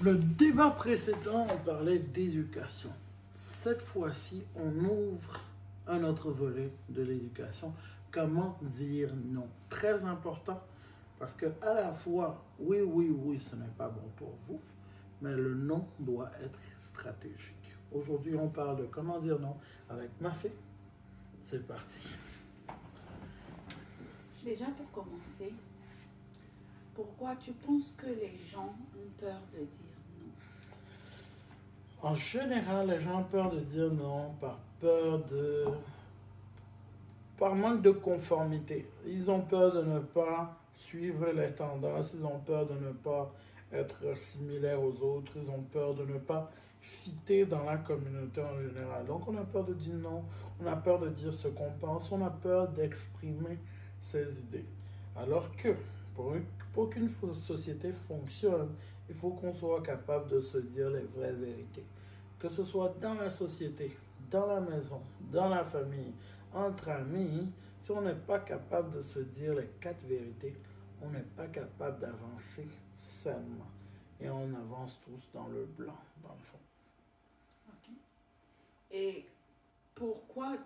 Le débat précédent, on parlait d'éducation. Cette fois-ci, on ouvre un autre volet de l'éducation. Comment dire non? Très important parce que à la fois, oui, oui, oui, ce n'est pas bon pour vous, mais le non doit être stratégique. Aujourd'hui, on parle de comment dire non avec Mafé. C'est parti. Déjà pour commencer, pourquoi tu penses que les gens ont peur de dire non? En général, les gens ont peur de dire non par manque de conformité. Ils ont peur de ne pas suivre les tendances, ils ont peur de ne pas être similaires aux autres, ils ont peur de ne pas fitter dans la communauté en général. Donc on a peur de dire non, on a peur de dire ce qu'on pense, on a peur d'exprimer ses idées. Alors que pour qu'une société fonctionne, il faut qu'on soit capable de se dire les vraies vérités. Que ce soit dans la société, dans la maison, dans la famille, entre amis, si on n'est pas capable de se dire les 4 vérités, on n'est pas capable d'avancer sainement. Et on avance tous dans le blanc, dans le fond. Ok. Et pourquoi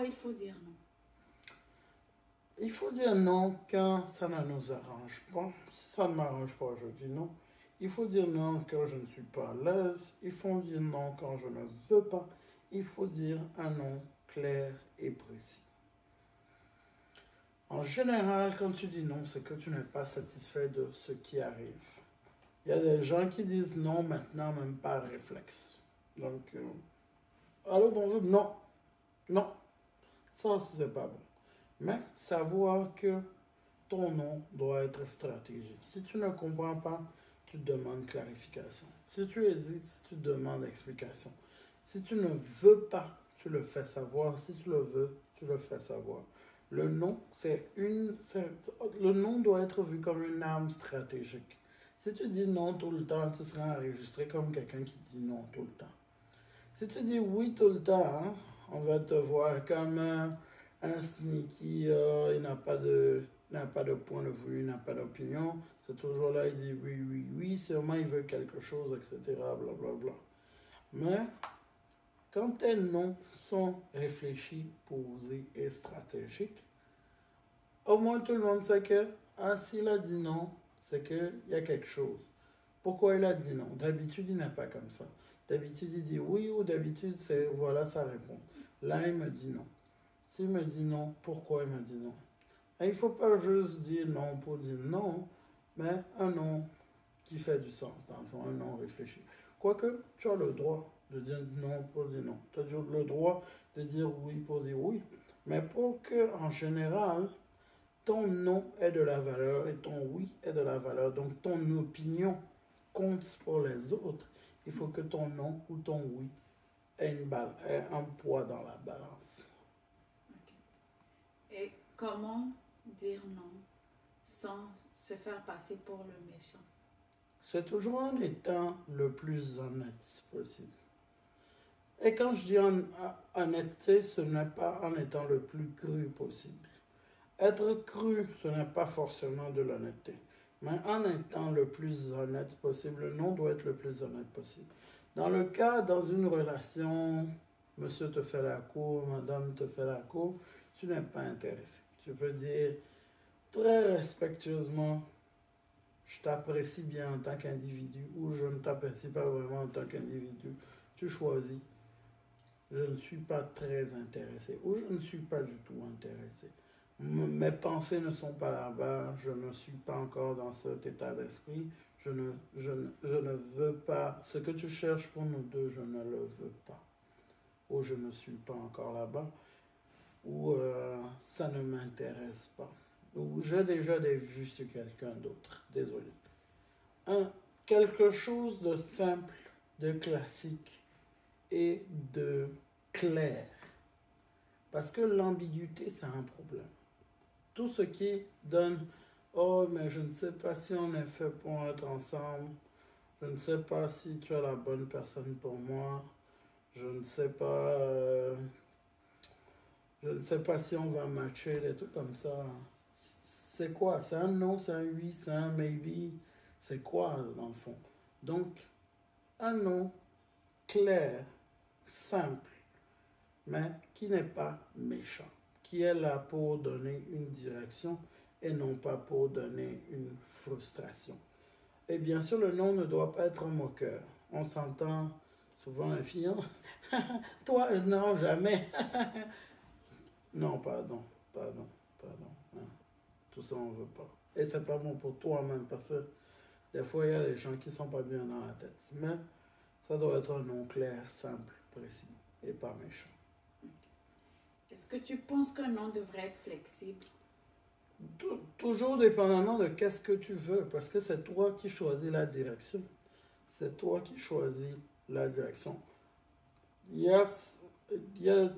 il faut dire non? Il faut dire non quand ça ne nous arrange pas. Si ça ne m'arrange pas, je dis non. Il faut dire non quand je ne suis pas à l'aise. Il faut dire non quand je ne veux pas. Il faut dire un non clair et précis. En général, quand tu dis non, c'est que tu n'es pas satisfait de ce qui arrive. Il y a des gens qui disent non maintenant, même par réflexe. Donc, allô, bonjour, non, non, ça, c'est pas bon. Mais savoir que ton non doit être stratégique. Si tu ne comprends pas, tu demandes clarification. Si tu hésites, tu demandes explication. Si tu ne veux pas, tu le fais savoir. Si tu le veux, tu le fais savoir. Le non, le non doit être vu comme une arme stratégique. Si tu dis non tout le temps, tu seras enregistré comme quelqu'un qui dit non tout le temps. Si tu dis oui tout le temps, hein, on va te voir comme un sneaky, il n'a pas de point de vue, il n'a pas d'opinion. C'est toujours là, il dit oui, oui, oui, sûrement il veut quelque chose, etc. Blablabla. Mais quand tes noms sont réfléchis, posés et stratégiques, au moins tout le monde sait que, s'il a dit non, c'est qu'il y a quelque chose. Pourquoi il a dit non? D'habitude, il n'est pas comme ça. D'habitude, il dit oui ou d'habitude, c'est voilà sa réponse. Là, il me dit non. S'il me dit non, pourquoi il me dit non? Et il ne faut pas juste dire non pour dire non, mais un non qui fait du sens, dans le fond, un non réfléchi. Quoique, tu as le droit de dire non pour dire non. Tu as le droit de dire oui pour dire oui. Mais pour que, en général, ton non ait de la valeur et ton oui ait de la valeur, donc ton opinion compte pour les autres, il faut que ton non ou ton oui ait un poids dans la balance. Okay. Et comment dire non sans se faire passer pour le méchant? C'est toujours en étant le plus honnête possible. Et quand je dis honnêteté, ce n'est pas en étant le plus cru possible. Être cru, ce n'est pas forcément de l'honnêteté. Mais en étant le plus honnête possible, le non doit être le plus honnête possible. Dans le cas, dans une relation, monsieur te fait la cour, madame te fait la cour, tu n'es pas intéressé. Tu peux dire très respectueusement, je t'apprécie bien en tant qu'individu ou je ne t'apprécie pas vraiment en tant qu'individu. Tu choisis. Je ne suis pas très intéressé ou je ne suis pas du tout intéressé. Mes pensées ne sont pas là-bas, je ne suis pas encore dans cet état d'esprit, je ne veux pas, ce que tu cherches pour nous deux, je ne le veux pas. Ou je ne suis pas encore là-bas, ou ça ne m'intéresse pas. Ou j'ai déjà des vues sur quelqu'un d'autre, désolé. Quelque chose de simple, de classique et de clair. Parce que l'ambiguïté, c'est un problème. Tout ce qui donne « Oh, mais je ne sais pas si on est fait pour être ensemble. Je ne sais pas si tu es la bonne personne pour moi. Je ne sais pas... je ne sais pas si on va matcher. » Des trucs comme ça. C'est quoi? C'est un non, c'est un oui, c'est un maybe. C'est quoi, dans le fond? Donc, un non clair, simple, mais qui n'est pas méchant, qui est là pour donner une direction et non pas pour donner une frustration. Et bien sûr, le non ne doit pas être un moqueur. On s'entend souvent les filles, toi, non, jamais. Non, pardon, pardon, pardon. Hein. Tout ça, on ne veut pas. Et c'est pas bon pour toi-même parce que des fois, il y a des gens qui ne sont pas bien dans la tête. Mais ça doit être un nom clair, simple, précis et pas méchant. Est-ce que tu penses qu'un nom devrait être flexible? Toujours dépendamment de qu'est-ce que tu veux, parce que c'est toi qui choisis la direction. C'est toi qui choisis la direction. Il y a,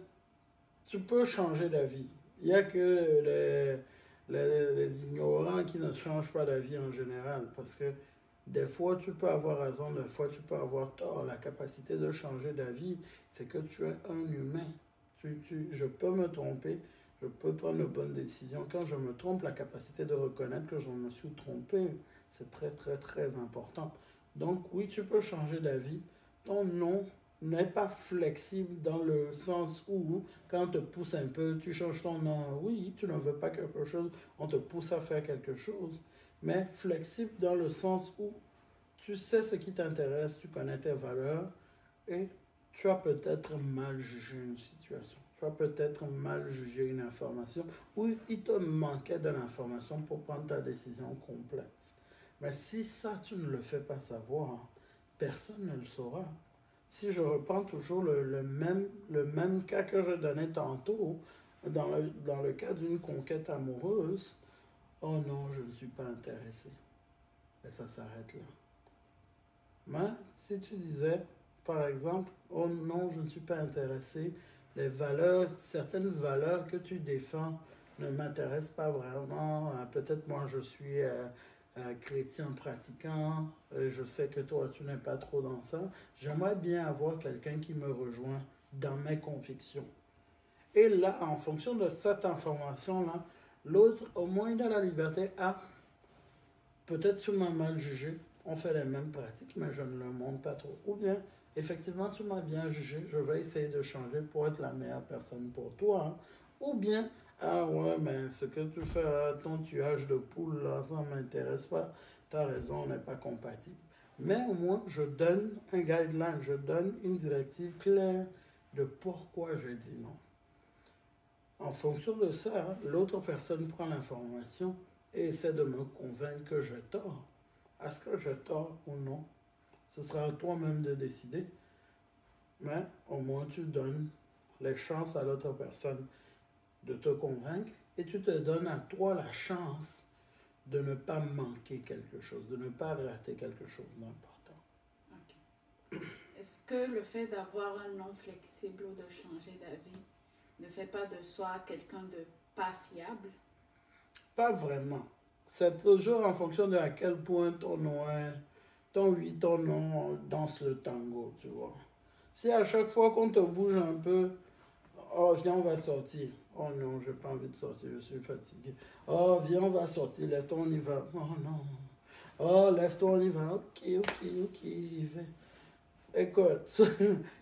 tu peux changer d'avis. Il n'y a que les ignorants qui ne changent pas d'avis en général, parce que des fois tu peux avoir raison, des fois tu peux avoir tort. La capacité de changer d'avis, c'est que tu es un humain. Je peux me tromper, je peux prendre de bonnes décisions. Quand je me trompe, la capacité de reconnaître que je me suis trompé, c'est très, très, très important. Donc oui, tu peux changer d'avis. Ton nom n'est pas flexible dans le sens où, quand on te pousse un peu, tu changes ton nom. Oui, tu ne veux pas quelque chose, on te pousse à faire quelque chose. Mais flexible dans le sens où tu sais ce qui t'intéresse, tu connais tes valeurs et tu as peut-être mal jugé une situation. Tu as peut-être mal jugé une information ou il te manquait de l'information pour prendre ta décision complexe. Mais si ça, tu ne le fais pas savoir, personne ne le saura. Si je reprends toujours le même cas que je donnais tantôt, dans le cas d'une conquête amoureuse, oh non, je ne suis pas intéressé. Et ça s'arrête là. Mais si tu disais, par exemple, oh non, je ne suis pas intéressé, les valeurs, certaines valeurs que tu défends ne m'intéressent pas vraiment. Peut-être moi je suis chrétien pratiquant, je sais que toi tu n'es pas trop dans ça. J'aimerais bien avoir quelqu'un qui me rejoint dans mes convictions. Et là, en fonction de cette information-là, l'autre, au moins, il a la liberté à, peut-être tu m'as mal jugé, on fait les mêmes pratiques, mais je ne le montre pas trop. Ou bien, effectivement, tu m'as bien jugé, je vais essayer de changer pour être la meilleure personne pour toi. Hein. Ou bien, ah ouais, mais ce que tu fais à ton tuage de poule, là, ça ne m'intéresse pas. Tu as raison, on n'est pas compatible. Mais au moins, je donne un guideline, je donne une directive claire de pourquoi je dis non. En fonction de ça, hein, l'autre personne prend l'information et essaie de me convaincre que j'ai tort. Est-ce que j'ai tort ou non? Ce sera à toi-même de décider. Mais au moins tu donnes les chances à l'autre personne de te convaincre et tu te donnes à toi la chance de ne pas manquer quelque chose, de ne pas rater quelque chose d'important. Okay. Est-ce que le fait d'avoir un nom flexible ou de changer d'avis ne fait pas de soi quelqu'un de pas fiable? Pas vraiment. C'est toujours en fonction de à quel point ton nom est, ton oui, ton non danse le tango, tu vois. Si à chaque fois qu'on te bouge un peu, oh viens on va sortir. Oh non, j'ai pas envie de sortir, je suis fatigué. Oh viens on va sortir, lève-toi on y va. Oh non. Oh lève-toi on y va. Ok, j'y vais. Écoute,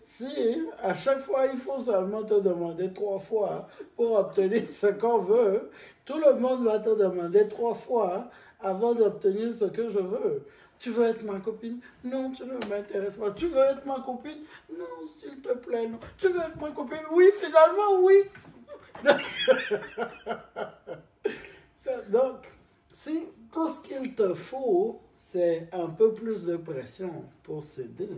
si à chaque fois il faut seulement te demander 3 fois pour obtenir ce qu'on veut, tout le monde va te demander 3 fois avant d'obtenir ce que je veux. Tu veux être ma copine? Non, tu ne m'intéresses pas. Tu veux être ma copine? Non, s'il te plaît, non. Tu veux être ma copine? Oui, finalement, oui. Donc, si tout ce qu'il te faut, c'est un peu plus de pression pour céder,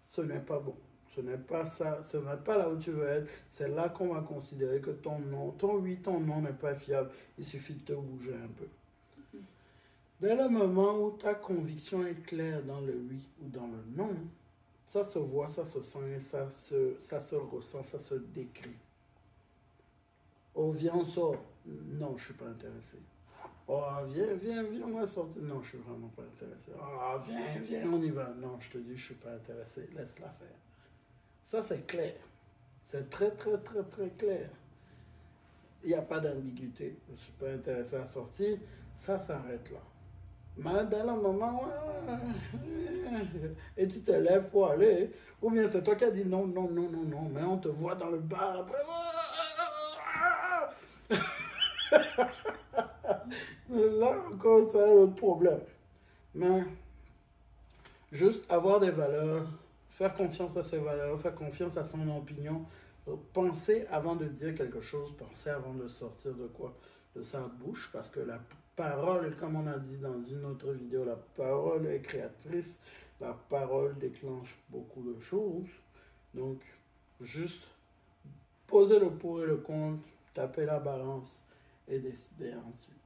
ce n'est pas bon. Ce n'est pas ça, ce n'est pas là où tu veux être. C'est là qu'on va considérer que ton nom, ton oui, ton non n'est pas fiable. Il suffit de te bouger un peu. Dès le moment où ta conviction est claire dans le oui ou dans le non, ça se voit, ça se sent, ça se ressent, ça se décrit. Oh, viens, on sort. Non, je ne suis pas intéressé. Oh, viens, on va sortir. Non, je ne suis vraiment pas intéressé. Oh, viens, on y va. Non, je te dis, je ne suis pas intéressé. Laisse-la faire. Ça, c'est clair. C'est très, très, très, très clair. Il n'y a pas d'ambiguïté. Je ne suis pas intéressé à sortir. Ça s'arrête là. Mais dans le moment, et tu te lèves pour aller, ou bien c'est toi qui as dit non, non, non, non, non, mais on te voit dans le bar après. Là encore, c'est un autre problème. Mais juste avoir des valeurs, faire confiance à ses valeurs, faire confiance à son opinion, penser avant de dire quelque chose, penser avant de sortir de quoi? De sa bouche, parce que la parole, comme on a dit dans une autre vidéo, la parole est créatrice, la parole déclenche beaucoup de choses. Donc, juste poser le pour et le contre, taper la balance et décider ensuite.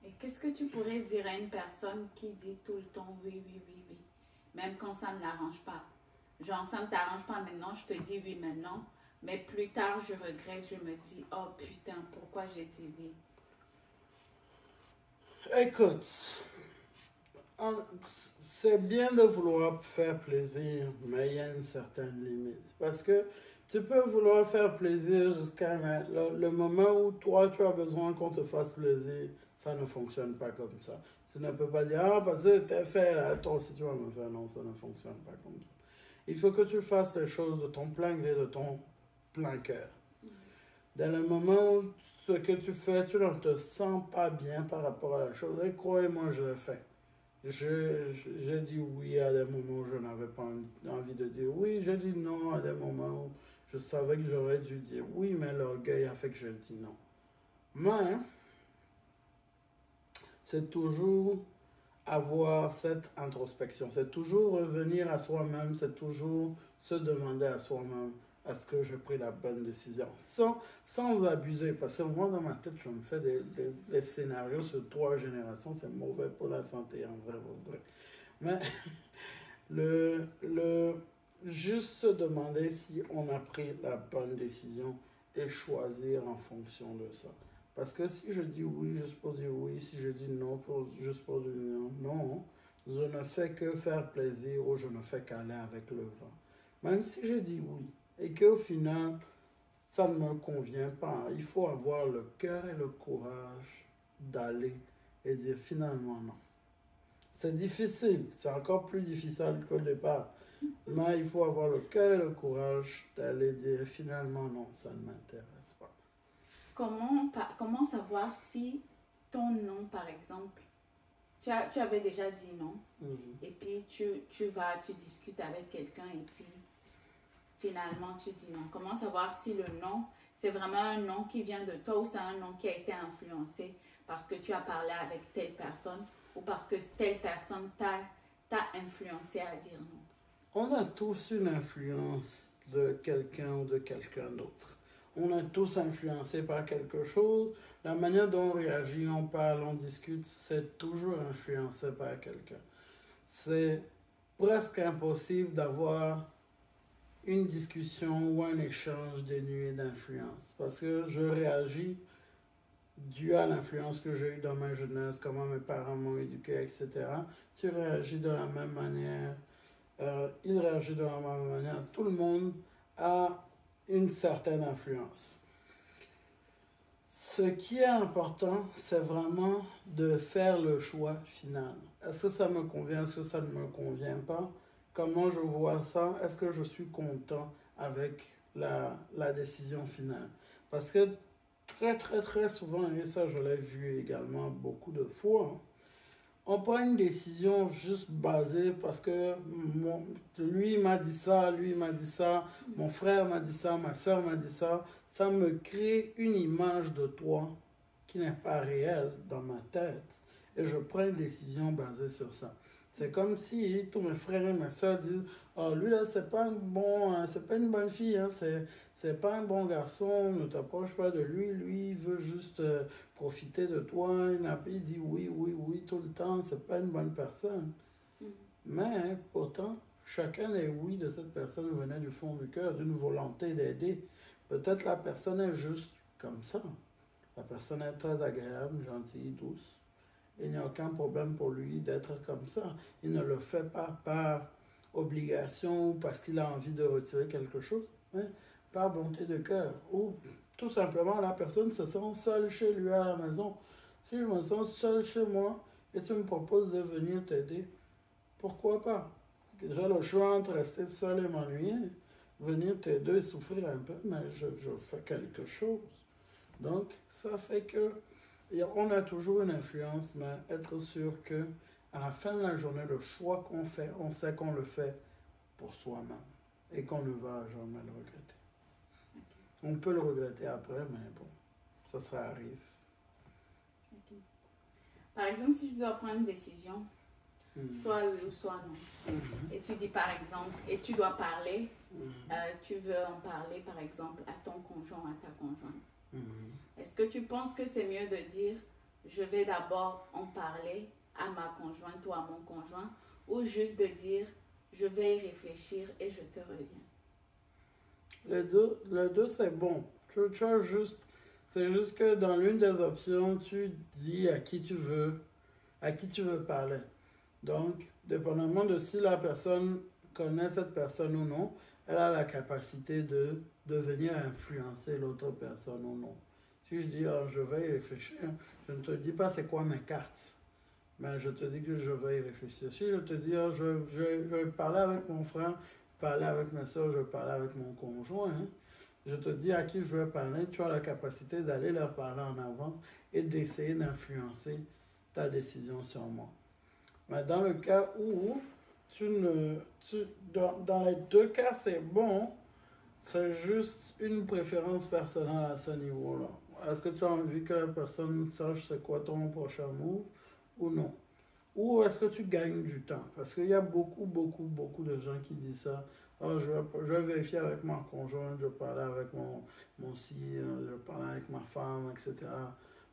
Et qu'est-ce que tu pourrais dire à une personne qui dit tout le temps oui, oui, oui, oui, même quand ça ne l'arrange pas? Genre, ça ne t'arrange pas maintenant, je te dis oui maintenant, mais plus tard, je regrette, je me dis, oh putain, pourquoi j'ai dit oui? Écoute, c'est bien de vouloir faire plaisir, mais il y a une certaine limite. Parce que tu peux vouloir faire plaisir jusqu'à le moment où toi, tu as besoin qu'on te fasse plaisir. Ça ne fonctionne pas comme ça. Tu ne peux pas dire, ah, parce que t'es fait là, toi aussi tu vas me faire. Non, ça ne fonctionne pas comme ça. Il faut que tu fasses les choses de ton plein gré, de ton plein cœur. Dans le moment où ce que tu fais, tu ne te sens pas bien par rapport à la chose, et croyez-moi, je le fais. J'ai dit oui à des moments où je n'avais pas envie de dire oui. J'ai dit non à des moments où je savais que j'aurais dû dire oui, mais l'orgueil a fait que je dis non. Mais c'est toujours avoir cette introspection, c'est toujours revenir à soi-même, c'est toujours se demander à soi-même, est-ce que j'ai pris la bonne décision? Sans abuser, parce que moi, dans ma tête, je me fais des scénarios sur 3 générations, c'est mauvais pour la santé, en vrai, en vrai. Mais juste se demander si on a pris la bonne décision et choisir en fonction de ça. Parce que si je dis oui juste pour dire oui, si je dis non juste pour dire non, non, je ne fais que faire plaisir ou je ne fais qu'aller avec le vent. Même si je dis oui et qu'au final, ça ne me convient pas, il faut avoir le cœur et le courage d'aller et dire finalement non. C'est difficile, c'est encore plus difficile qu'au départ. Mais il faut avoir le cœur et le courage d'aller dire finalement non, ça ne m'intéresse pas. Comment savoir si ton non, par exemple, tu avais déjà dit non, et puis tu discutes avec quelqu'un, et puis finalement tu dis non. Comment savoir si le non, c'est vraiment un non qui vient de toi ou c'est un non qui a été influencé parce que tu as parlé avec telle personne ou parce que telle personne t'a influencé à dire non? On a tous une influence de quelqu'un ou de quelqu'un d'autre. On est tous influencés par quelque chose. La manière dont on réagit, on parle, on discute, c'est toujours influencé par quelqu'un. C'est presque impossible d'avoir une discussion ou un échange dénué d'influence. Parce que je réagis dû à l'influence que j'ai eue dans ma jeunesse, comment mes parents m'ont éduqué, etc. Tu réagis de la même manière. Il réagit de la même manière. Tout le monde a une certaine influence. Ce qui est important, c'est vraiment de faire le choix final. Est-ce que ça me convient? Est-ce que ça ne me convient pas? Comment je vois ça? Est-ce que je suis content avec la décision finale? Parce que très souvent, et ça je l'ai vu également beaucoup de fois, on prend une décision juste basée parce que lui m'a dit ça, lui m'a dit ça, mon frère m'a dit ça, ma soeur m'a dit ça. Ça me crée une image de toi qui n'est pas réelle dans ma tête. Et je prends une décision basée sur ça. C'est comme si tous mes frères et mes soeurs disent, oh, lui là, c'est pas une bonne fille, hein, c'est pas un bon garçon, ne t'approche pas de lui, lui il veut juste profiter de toi, il dit oui, oui, oui tout le temps, c'est pas une bonne personne. Mais pourtant, chacun des oui de cette personne venait du fond du cœur, d'une volonté d'aider. Peut-être la personne est juste comme ça. La personne est très agréable, gentille, douce. Il n'y a aucun problème pour lui d'être comme ça. Il ne le fait pas par obligation ou parce qu'il a envie de retirer quelque chose, mais par bonté de cœur. Ou tout simplement, la personne se sent seule chez lui à la maison. Si je me sens seul chez moi et tu me proposes de venir t'aider, pourquoi pas? J'ai le choix entre rester seul et m'ennuyer, venir t'aider et souffrir un peu, mais je fais quelque chose. Donc, ça fait que on a toujours une influence, mais être sûr que à la fin de la journée, le choix qu'on fait, on sait qu'on le fait pour soi-même et qu'on ne va jamais le regretter. On peut le regretter après, mais bon, ça arrive. Okay. Par exemple, si je dois prendre une décision, soit oui ou soit non, et tu dis par exemple, et tu dois parler, tu veux en parler par exemple à ton conjoint ou à ta conjointe. Est-ce que tu penses que c'est mieux de dire je vais d'abord en parler à ma conjointe ou à mon conjoint, ou juste de dire je vais y réfléchir et je te reviens? Les deux c'est bon. Tu as juste, c'est juste que dans l'une des options, tu dis à qui tu veux parler. Donc, dépendamment de si la personne connaît cette personne ou non, elle a la capacité de venir influencer l'autre personne ou non. Si je dis, je vais y réfléchir, je ne te dis pas c'est quoi mes cartes, mais je te dis que je vais y réfléchir. Si je te dis, je vais parler avec mon frère, parler avec ma soeur, je vais parler avec mon conjoint, je te dis à qui je vais parler, tu as la capacité d'aller leur parler en avance et d'essayer d'influencer ta décision sur moi. Mais dans le cas où dans les deux cas, c'est bon, c'est juste une préférence personnelle à ce niveau-là. Est-ce que tu as envie que la personne sache c'est quoi ton prochain move ou non? Ou est-ce que tu gagnes du temps? Parce qu'il y a beaucoup de gens qui disent ça. Oh, je vais vérifier avec ma conjointe, je vais parler avec mon si, je vais parler avec ma femme, etc.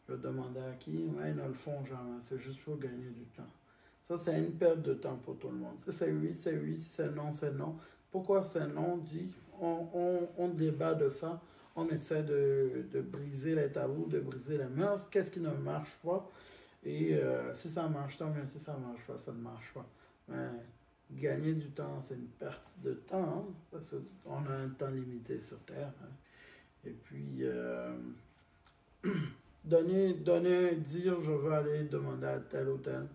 Je vais demander à qui, mais ils ne le font jamais. C'est juste pour gagner du temps. Ça, c'est une perte de temps pour tout le monde. Si c'est oui, c'est oui. Si c'est non, c'est non. Pourquoi c'est non? Dit, on débat de ça. On essaie de briser les tabous, de briser les mœurs. Qu'est-ce qui ne marche pas? Et si ça marche, tant mieux. Si ça ne marche pas, ça ne marche pas. Mais gagner du temps, c'est une perte de temps. Parce qu'on a un temps limité sur Terre. Et puis, dire je veux aller demander à tel ou tel.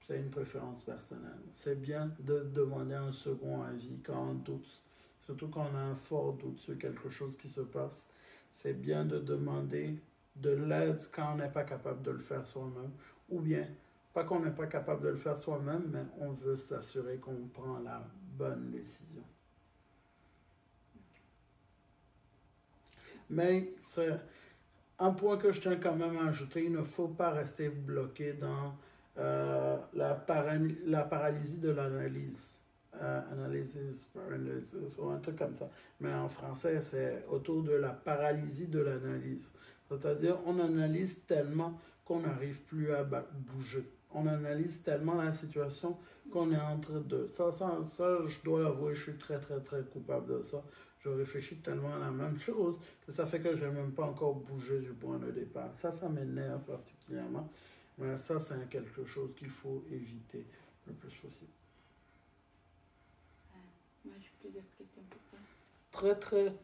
C'est une préférence personnelle. C'est bien de demander un second avis quand on doute, surtout quand on a un fort doute sur quelque chose qui se passe. C'est bien de demander de l'aide quand on n'est pas capable de le faire soi-même, ou bien, pas qu'on n'est pas capable de le faire soi-même, mais on veut s'assurer qu'on prend la bonne décision. Mais c'est un point que je tiens quand même à ajouter, il ne faut pas rester bloqué dans la paralysie de l'analyse. Analysis, paralysis, ou un truc comme ça. Mais en français, c'est autour de la paralysie de l'analyse. C'est-à-dire, on analyse tellement qu'on n'arrive plus à bouger. On analyse tellement la situation qu'on est entre deux. Ça, je dois l'avouer, je suis très coupable de ça. Je réfléchis tellement à la même chose que ça fait que je n'ai même pas encore bougé du point de départ. Ça m'énerve particulièrement. Mais ça, c'est quelque chose qu'il faut éviter le plus possible. Moi, je n'ai plus d'autres questions pour toi.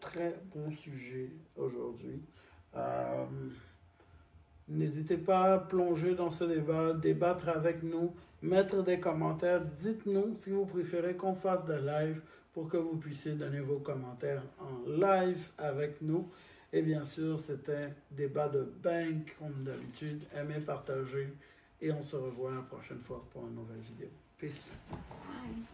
Très bon sujet aujourd'hui. N'hésitez pas à plonger dans ce débat, débattre avec nous, mettre des commentaires. Dites-nous si vous préférez qu'on fasse des lives pour que vous puissiez donner vos commentaires en live avec nous. Et bien sûr, c'était débat de bank, comme d'habitude. Aimez, partagez. Et on se revoit la prochaine fois pour une nouvelle vidéo. Peace. Bye.